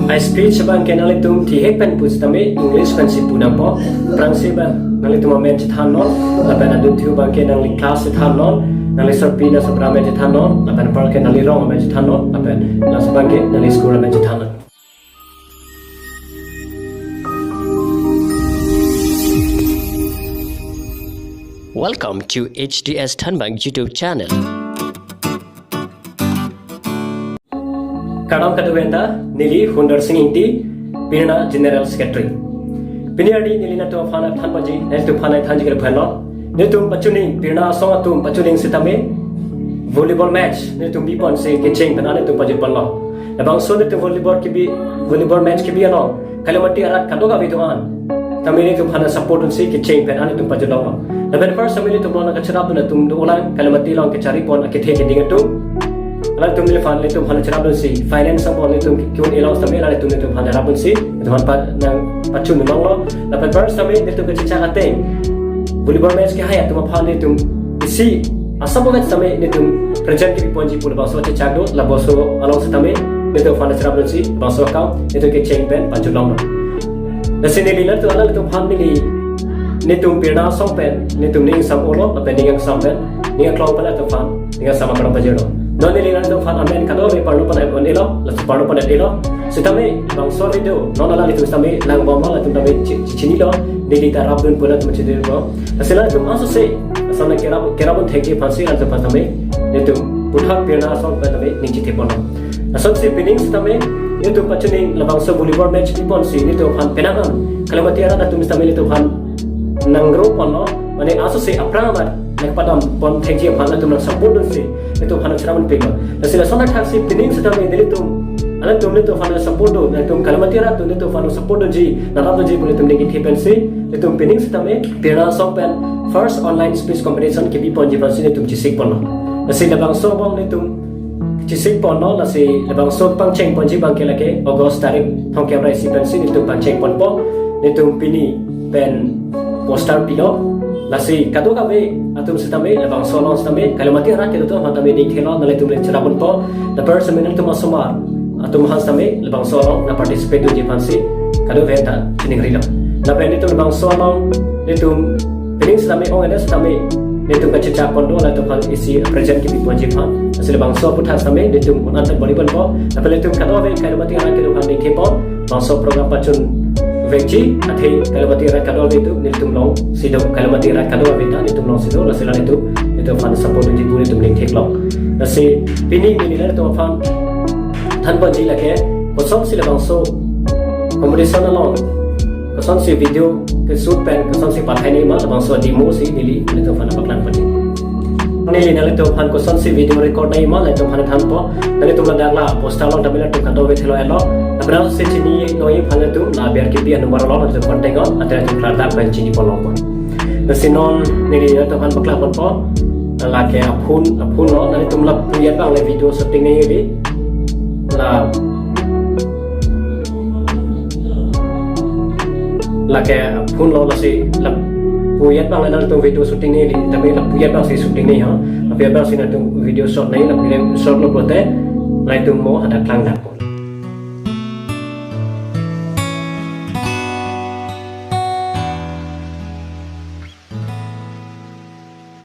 I speech bang ke nelitum thek pen pus tame English pen si punang po prang si ba nelitum men chethan non lapen adu thu bang ke nangli class chethan non nangli sorpina sobra men chethan non lapen par ke nangli rong men chethan non lapen las bang ke nangli school men chethan non. Welcome to HDS Tanbang YouTube channel. Kadam Kaduvenda, Nili, Hundar Singing Tea, Pirna General Secretary. Pinadi, Nilina to Hana Tanbaji, Netu Pana Tanjika Pano, Netum Pachuning, Pirna Songatum, Pachuning Sitame, volleyball match, Netum Bipon say Kitching, Panana to Pajipano. About so that the volleyball match can be along, Kalamati Arat Kadoga Vituan. Kami itu hanya support dan si kecing pen itu pajudong. Lepas itu kami itu pun nak cerap dan tum dolan kalau mati lang kecari pun kethek dengan tu. Lalu tum ni fan itu hanya cerap dan si finance pun itu kiun elang kami lalu tum itu hanya cerap dan si itu hanya pacun memang lo. Lepas itu kami itu kecicak ateng. Volleyball match ke hayat tum fan itu isi asam pun kami itu present kita pun jipur bahasa cecak do lalu bahasa along setami itu hanya cerap dan si bahasa kau itu kecing pen pajudong. Nasi nilai tu adalah tu pan nilai, nitum pirna song pen, nitum ning sam olo, lepas ningang sam pen, ningang klau pen tu pan, ningang sama kerana baju lo. Non nilai tu pan amen kado me parlo pan amen elo, lepas parlo pan elo. Setame bangso video, non adalah itu setame lang bomba lah tu tapi cini lo, nilai tarap dun pula tu macam tu lo. Nasi lah tu ansose, asal nak kira pun thek pan si lah tu pan setame, nitum puthak pirna song pen tapi ning citi pun lo. Asal si pining setame. Itu pacuning labangso volleyball match di pon si itu han penangan kalau mati ada tu mesti itu han nanggro pon lo mane asose aprang mat nak padam pon thek han tu nak support si itu han ceraman pego nasila sona taksi pining setame nelitum ala tu itu han support do itu kalau mati ada tu itu han support ji narap ji boleh tu negi thepen si itu pining setame pirna song pen first online speech competition ke bi pon ji pon si itu jisik pon lo nasila labangso bang itu Cisik pon no nasi labangso pangcheng pon ji bangke lagi August tarik thong kamera si pen si itu pangcheng pon po itu pini pen poster pilo nasi kado kave atum setame labangso no setame kalau mati rak itu tu hatame ni thelo nalai tu le cerap pon po the person minum tu masumar atum has setame labangso no na participate tu ji pan si kado venta chining rilo na pen itu labangso no itu pening setame ong ada setame itu kececak pon do la tu pan isi present ki pon ji pan asal bangso putar sampai itu pun antar balik pun po. Tapi itu kalau apa kalau mati orang itu kan ni kepon bangso program pacun veggie atau kalau mati orang kalau itu itu long sido kalau mati orang kalau itu long sido lalu itu fan support di pun itu ni kep long. Nasi pini lah itu fan tanpa ji lagi kosong sila bangso kompetisi long kosong si video ke shoot pen kosong si pathe ni mah bangso demo si nili itu fan apaklang pun. Nili nelitum han koson si video record na imal nelitum han than po nelitum la dangla poster long tabela tu kado ve thelo elo abra se chini noi phane tu na ber ki bi number long tu contact on ata tu prada ban chini po long po nasinon nili nelitum han bakla po la ke aphun lo nelitum la puyat bang le video shooting ni bi la ke aphun lo la si la puyat bang ada tu video shooting ni tapi la puyat bang si shooting ni ha tapi bang si na tu video shot ni la shot lo prote lai tu mo ada klang dak.